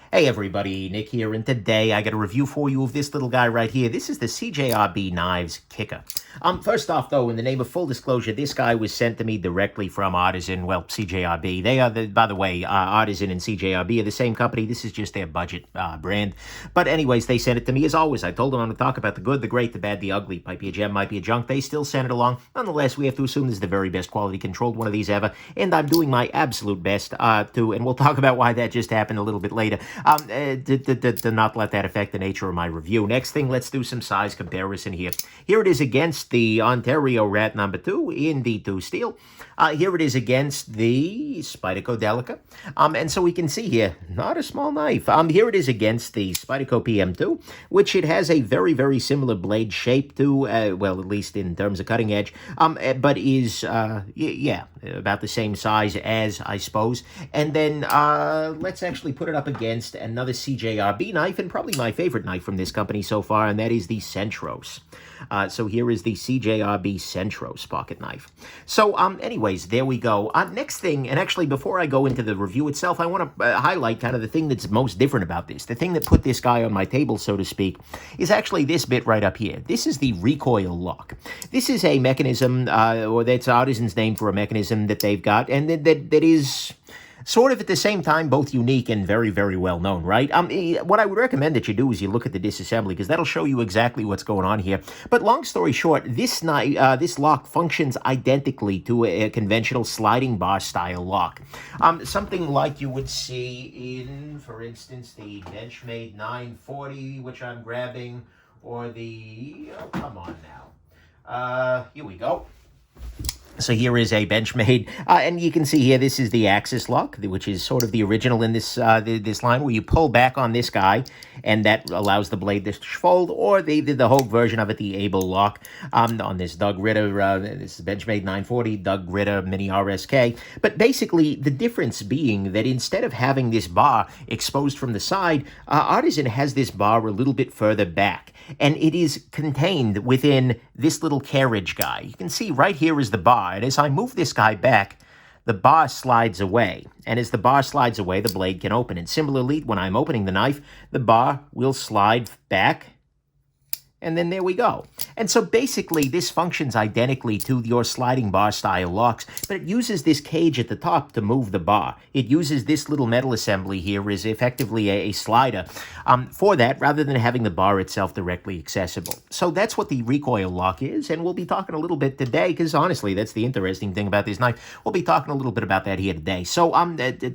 Hey everybody, Nick here, and today I got a review for you of this little guy right here. This is the CJRB Knives Kicker. First off, though, in the name of full disclosure, this guy was sent to me directly from Artisan, well, CJRB. They are, by the way, Artisan and CJRB are the same company. This is just their budget brand. But anyways, they sent it to me. As always, I told them I'm going to talk about the good, the great, the bad, the ugly. Might be a gem, might be a junk. They still sent it along. Nonetheless, we have to assume this is the very best quality controlled one of these ever, and I'm doing my absolute best to, and we'll talk about why that just happened a little bit later, to not let that affect the nature of my review. Next thing, let's do some size comparison here. Here it is against the Ontario Rat number 2 in D2 steel. Here it is against the Spyderco Delica. And so we can see here, not a small knife. Here it is against the Spyderco PM2, which it has a very, very similar blade shape to, well, at least in terms of cutting edge, but is, yeah, about the same size as, I suppose. And then let's actually put it up against another CJRB knife, and probably my favorite knife from this company so far, and that is the Centros. So here is the CJRB Centros pocket knife. So anyways, there we go. Next thing, and actually before I go into the review itself, I want to highlight kind of the thing that's most different about this. The thing that put this guy on my table, so to speak, is actually this bit right up here. This is the Recoil Lock. This is a mechanism, or that's Artisan's name for a mechanism that they've got, and that is sort of at the same time both unique and very, very well known, right? What I would recommend that you do is you look at the disassembly, because that'll show you exactly what's going on here. But long story short, this lock functions identically to a conventional sliding bar style lock. Something like you would see in, for instance, the Benchmade 940, which I'm grabbing, or the, oh, come on now. Here we go. So here is a Benchmade, and you can see here, this is the axis lock, which is sort of the original in this this line, where you pull back on this guy, and that allows the blade to fold, or the whole version of it, the Able lock, on this Doug Ritter, this is Benchmade 940, Doug Ritter Mini RSK. But basically, the difference being that instead of having this bar exposed from the side, Artisan has this bar a little bit further back, and it is contained within this little carriage guy. You can see right here is the bar, and as I move this guy back, the bar slides away. And as the bar slides away, the blade can open. And similarly, when I'm opening the knife, the bar will slide back, and then there we go. And so basically, this functions identically to your sliding bar style locks, but it uses this cage at the top to move the bar. It uses this little metal assembly here as effectively a slider for that, rather than having the bar itself directly accessible. So that's what the Recoil Lock is, and we'll be talking a little bit today, because honestly, that's the interesting thing about this knife. We'll be talking a little bit about that here today. So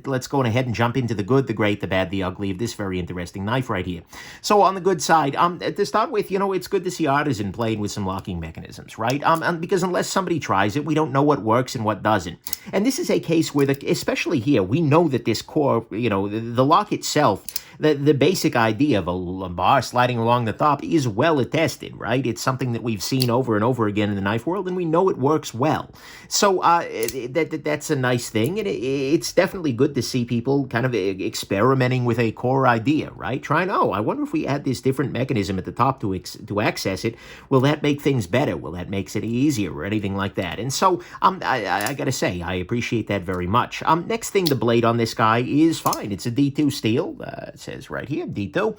let's go ahead and jump into the good, the great, the bad, the ugly of this very interesting knife right here. So on the good side, to start with, you know, it's good to see Artisan playing with some locking mechanisms, right? Because unless somebody tries it, we don't know what works and what doesn't. And this is a case where, especially here, we know that this core, you know, the lock itself, the basic idea of a bar sliding along the top is well attested, right? It's something that we've seen over and over again in the knife world, and we know it works well. So that's a nice thing, and it's definitely good to see people kind of experimenting with a core idea, right? Trying, oh, I wonder if we add this different mechanism at the top to access it, will that make things better? Will that make it easier or anything like that? And so I gotta say, I appreciate that very much. Next thing, the blade on this guy is fine. It's a D2 steel. It says right here, D2.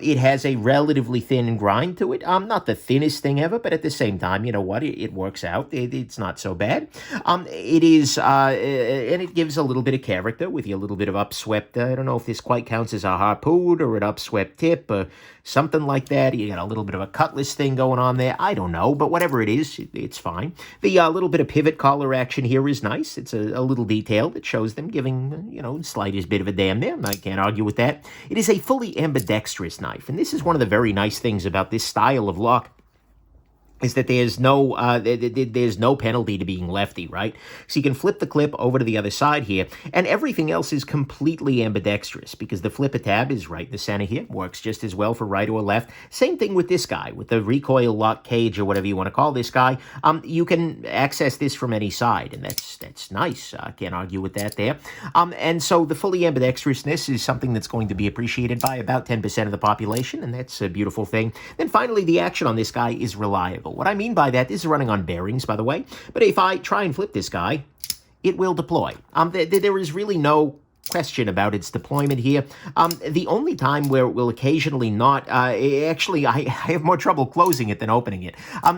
It has a relatively thin grind to it. Not the thinnest thing ever, but at the same time, you know what? It works out. It's not so bad. It is, and it gives a little bit of character with a little bit of upswept. I don't know if this quite counts as a harpoon or an upswept tip or something like that. You got a little bit of a cutlass thing going on there. I don't know, but whatever it is, it's fine. The little bit of pivot collar action here is nice. It's a little detail that shows them giving, you know, slightest bit of a damn there. I can't argue with that. It is a fully ambidextrous knife, and this is one of the very nice things about this style of lock, is that there's no penalty to being lefty, right? So you can flip the clip over to the other side here, and everything else is completely ambidextrous, because the flipper tab is right in the center here, works just as well for right or left. Same thing with this guy, with the Recoil Lock cage, or whatever you want to call this guy. You can access this from any side, and that's nice. I can't argue with that there. And so the fully ambidextrousness is something that's going to be appreciated by about 10% of the population, and that's a beautiful thing. Then finally, the action on this guy is reliable. What I mean by that, this is running on bearings, by the way, but if I try and flip this guy, it will deploy. There is really no question about its deployment here. The only time where it will occasionally not, actually, I have more trouble closing it than opening it.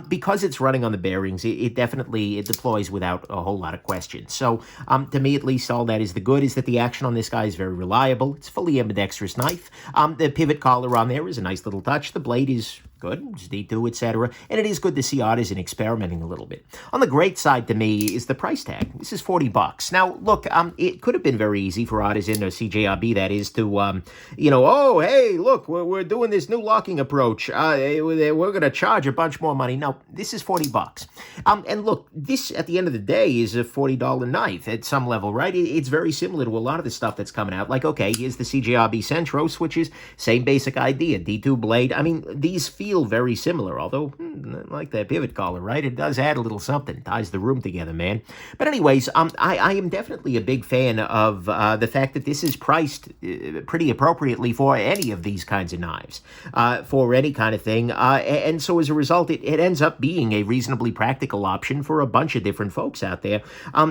Because it's running on the bearings, it definitely deploys without a whole lot of questions. So, to me at least, all that is the good is that the action on this guy is very reliable. It's fully ambidextrous knife. The pivot collar on there is a nice little touch. The blade is good, it's D2, etc. And it is good to see Artisan experimenting a little bit. On the great side to me is the price tag. This is $40. Now, look, it could have been very easy for Artisan or CJRB, that is, to, oh, hey, look, we're doing this new locking approach. We're going to charge a bunch more money. No, this is $40. And look, this, at the end of the day, is a $40 knife at some level, right? It's very similar to a lot of the stuff that's coming out. Like, okay, here's the CJRB Centros, which is same basic idea, D2 blade. I mean, these feel very similar, although, like that pivot collar, right? It does add a little something, ties the room together, man. But anyways, I am definitely a big fan of the fact that this is priced pretty appropriately for any of these kinds of knives, for any kind of thing. And so as a result, it ends up being a reasonably practical option for a bunch of different folks out there,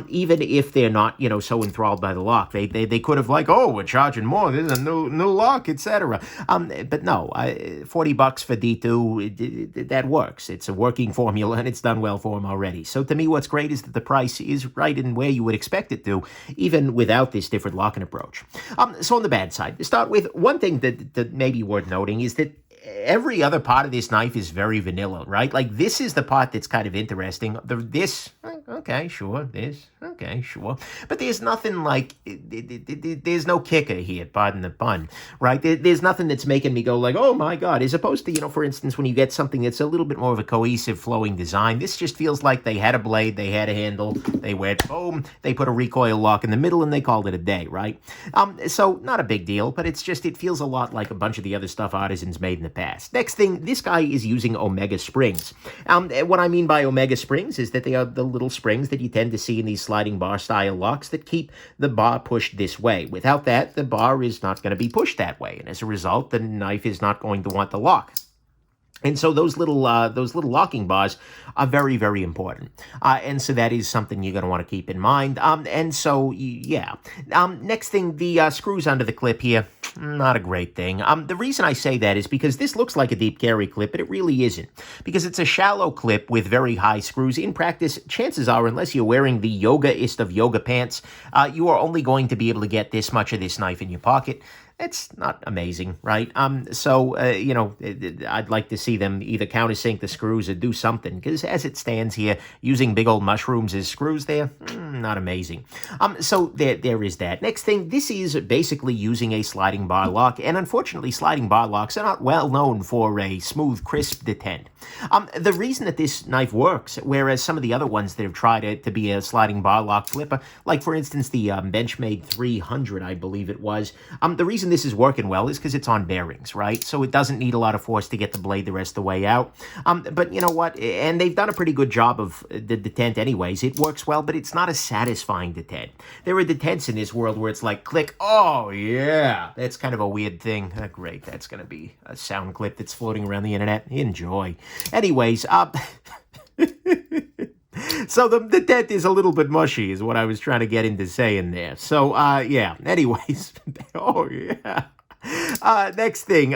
even if they're not, so enthralled by the lock. They could have like, oh, we're charging more, there's a new lock, etc. But no, $40 for D2, that works. It's a working formula, and it's done well for them already. So to me, what's great is that the price is right in where you would expect it to, even without this different locking approach. So on the bad side, to start with, one thing that may be worth noting is that every other part of this knife is very vanilla, right? Like, this is the part that's kind of interesting. This, okay, sure. This, okay, sure. But there's nothing like, there's no kicker here, pardon the pun, right? There's nothing that's making me go like, oh my God, as opposed to, for instance, when you get something that's a little bit more of a cohesive, flowing design, this just feels like they had a blade, they had a handle, they went, boom, they put a recoil lock in the middle, and they called it a day, right? So not a big deal, but it's just, it feels a lot like a bunch of the other stuff Artisan's made in the past. Next thing, this guy is using Omega springs. What I mean by Omega springs is that they are the little springs that you tend to see in these sliding bar style locks that keep the bar pushed this way. Without that, the bar is not going to be pushed that way, and as a result, the knife is not going to want the lock. And so those little locking bars are very, very important. And so that is something you're going to want to keep in mind. And so, yeah. Next thing, the screws under the clip here, not a great thing. The reason I say that is because this looks like a deep carry clip, but it really isn't. Because it's a shallow clip with very high screws. In practice, chances are, unless you're wearing the yoga-ist of yoga pants, you are only going to be able to get this much of this knife in your pocket. It's not amazing, right? So, I'd like to see them either countersink the screws or do something, because as it stands here, using big old mushrooms as screws there, not amazing. So there is that. Next thing, this is basically using a sliding bar lock, and unfortunately, sliding bar locks are not well known for a smooth, crisp detent. The reason that this knife works, whereas some of the other ones that have tried it to be a sliding bar lock flipper, like for instance the Benchmade 300, I believe it was, the reason this is working well is because it's on bearings, right? So it doesn't need a lot of force to get the blade the rest of the way out. But you know what? And they've done a pretty good job of the detent anyways. It works well, but it's not a satisfying detent. There are detents in this world where it's like, click, oh yeah. That's kind of a weird thing. Great, that's going to be a sound clip that's floating around the internet. Enjoy. Anyways, so the dent is a little bit mushy is what I was trying to get into saying there. So, yeah, anyways. Oh, yeah. Next thing,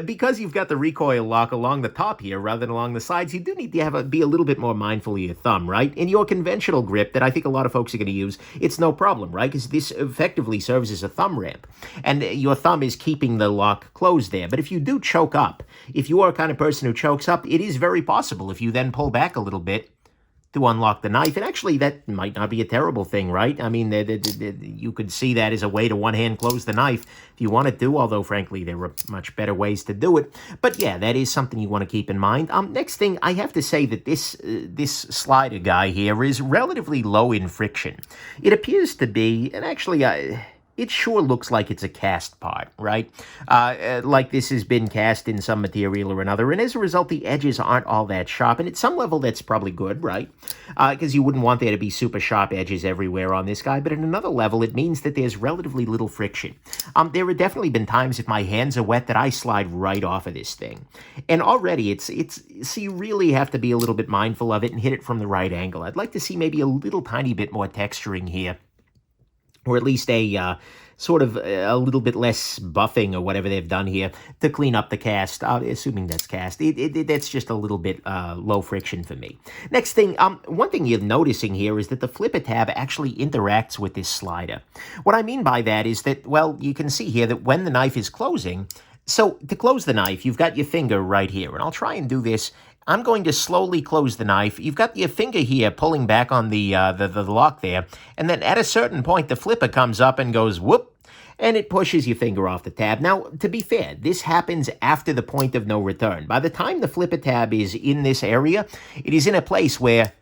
because you've got the recoil lock along the top here rather than along the sides, you do need to be a little bit more mindful of your thumb, right? In your conventional grip that I think a lot of folks are going to use, it's no problem, right? Because this effectively serves as a thumb ramp, and your thumb is keeping the lock closed there. But if you do choke up, if you are a kind of person who chokes up, it is very possible if you then pull back a little bit to unlock the knife. And actually, that might not be a terrible thing, right? I mean, you could see that as a way to one-hand close the knife if you wanted to, although, frankly, there are much better ways to do it. But, yeah, that is something you want to keep in mind. Next thing, I have to say that this slider guy here is relatively low in friction. It appears to be, and actually, it sure looks like it's a cast part, right? Like this has been cast in some material or another, and as a result, the edges aren't all that sharp, and at some level, that's probably good, right? Because you wouldn't want there to be super sharp edges everywhere on this guy, but at another level, it means that there's relatively little friction. There have definitely been times if my hands are wet that I slide right off of this thing. And already, so you really have to be a little bit mindful of it and hit it from the right angle. I'd like to see maybe a little tiny bit more texturing here or at least a sort of a little bit less buffing or whatever they've done here to clean up the cast, assuming that's cast. That's just a little bit low friction for me. Next thing, one thing you're noticing here is that the flipper tab actually interacts with this slider. What I mean by that is that, well, you can see here that when the knife is closing, so to close the knife, you've got your finger right here, and I'll try and do this. I'm going to slowly close the knife. You've got your finger here pulling back on the lock there, and then at a certain point, the flipper comes up and goes whoop, and it pushes your finger off the tab. Now, to be fair, this happens after the point of no return. By the time the flipper tab is in this area, it is in a place where,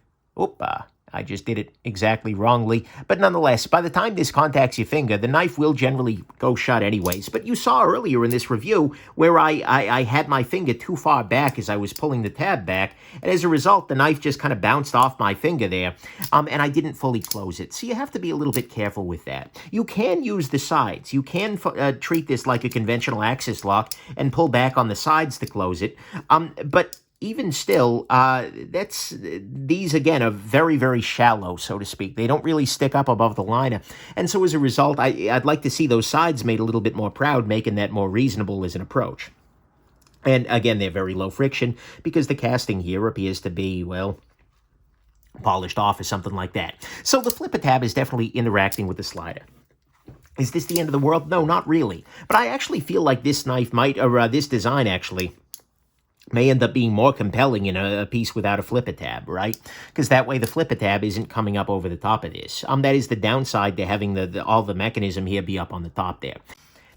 I just did it exactly wrongly. But nonetheless, by the time this contacts your finger, the knife will generally go shut anyways. But you saw earlier in this review where I had my finger too far back as I was pulling the tab back. And as a result, the knife just kind of bounced off my finger there. And I didn't fully close it. So you have to be a little bit careful with that. You can use the sides. You can treat this like a conventional axis lock and pull back on the sides to close it. But even still, these, again, are very, very shallow, so to speak. They don't really stick up above the liner. And so as a result, I'd like to see those sides made a little bit more proud, making that more reasonable as an approach. And again, they're very low friction because the casting here appears to be, well, polished off or something like that. So the flipper tab is definitely interacting with the slider. Is this the end of the world? No, not really. But I actually feel like this knife might, or this design actually, may end up being more compelling in a piece without a flipper tab, right? Because that way the flipper tab isn't coming up over the top of this. That is the downside to having all the mechanism here be up on the top there.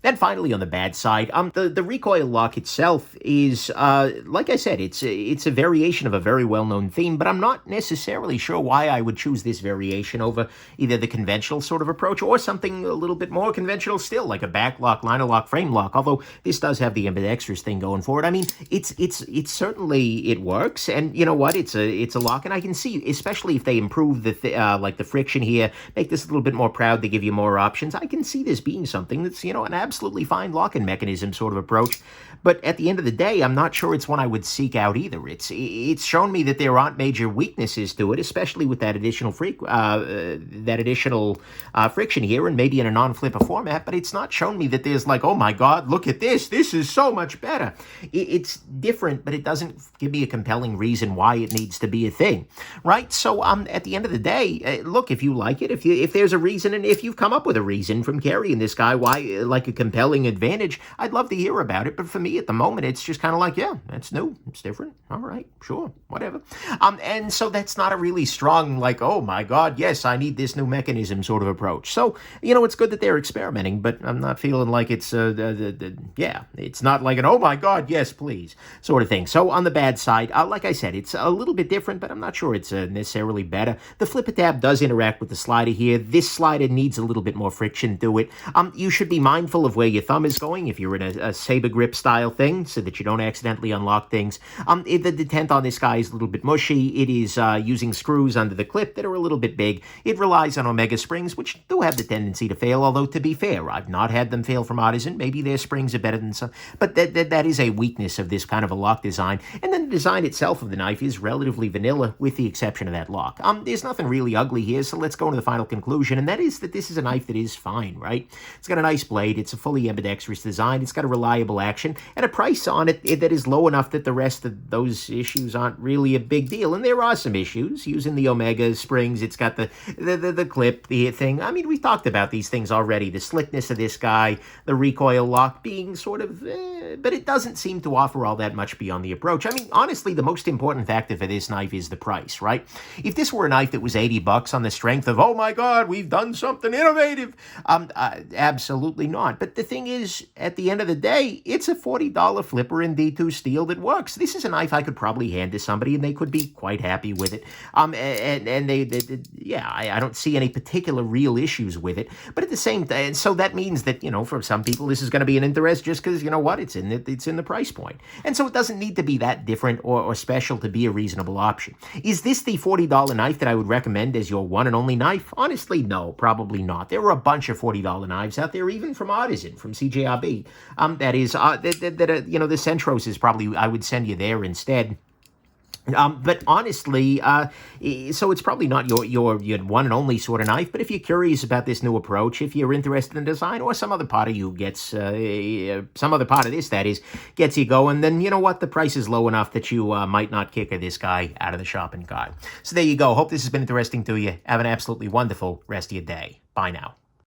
Then finally, on the bad side, the recoil lock itself is, like I said, it's a variation of a very well-known theme, but I'm not necessarily sure why I would choose this variation over either the conventional sort of approach or something a little bit more conventional still, like a back lock, liner lock, frame lock, although this does have the ambidextrous thing going for it. I mean, it's certainly, it works, and you know what, it's a lock, and I can see, especially if they improve like the friction here, make this a little bit more proud, they give you more options, I can see this being something that's, you know, an absolutely fine locking mechanism sort of approach. But at the end of the day, I'm not sure it's one I would seek out either. It's shown me that there aren't major weaknesses to it, especially with that additional friction here, and maybe in a non-flipper format. But it's not shown me that there's like, oh my God, look at this. This is so much better. It's different, but it doesn't give me a compelling reason why it needs to be a thing, right? So at the end of the day, look, if you like it, if there's a reason, and if you've come up with a reason from carrying this guy, why like a compelling advantage, I'd love to hear about it. But for me, at the moment, it's just kind of like, yeah, that's new, it's different, all right, sure, whatever. And so that's not a really strong, like, oh my God, yes, I need this new mechanism sort of approach. So, you know, it's good that they're experimenting, but I'm not feeling like it's, yeah, it's not like an, oh my God, yes, please, sort of thing. So on the bad side, like I said, it's a little bit different, but I'm not sure it's necessarily better. The flipper tab does interact with the slider here. This slider needs a little bit more friction to it. You should be mindful of where your thumb is going if you're in a saber grip style thing, so that you don't accidentally unlock things. The detent on this guy is a little bit mushy. It is using screws under the clip that are a little bit big. It relies on Omega springs, which do have the tendency to fail, although to be fair, I've not had them fail from Artisan. Maybe their springs are better than some, but that is a weakness of this kind of a lock design. And then the design itself of the knife is relatively vanilla, with the exception of that lock. There's nothing really ugly here, so let's go to the final conclusion, and that is that this is a knife that is fine, right? It's got a nice blade, it's a fully ambidextrous design, it's got a reliable action, and a price on it that is low enough that the rest of those issues aren't really a big deal. And there are some issues using the Omega springs. It's got the clip, the thing. I mean, we talked about these things already. The slickness of this guy, the recoil lock being sort of, but it doesn't seem to offer all that much beyond the approach. I mean, honestly, the most important factor for this knife is the price, right? If this were a knife that was $80 on the strength of, oh my God, we've done something innovative, absolutely not. But the thing is, at the end of the day, it's a $40 flipper in D2 steel that works. This is a knife I could probably hand to somebody and they could be quite happy with it. Yeah, I don't see any particular real issues with it. But at the same time, so that means that, you know, for some people, this is going to be an interest just because, you know what, it's in the price point. And so it doesn't need to be that different or special to be a reasonable option. Is this the $40 knife that I would recommend as your one and only knife? Honestly, no, probably not. There are a bunch of $40 knives out there, even from Artisan, from CJRB. That is, you know, the Centros is probably, I would send you there instead. But honestly, so it's probably not your one and only sort of knife. But if you're curious about this new approach, if you're interested in design, or some other part of you gets some other part of this that is gets you going, then you know what, the price is low enough that you might not kick this guy out of the shopping cart. So there you go. Hope this has been interesting to you. Have an absolutely wonderful rest of your day. Bye now.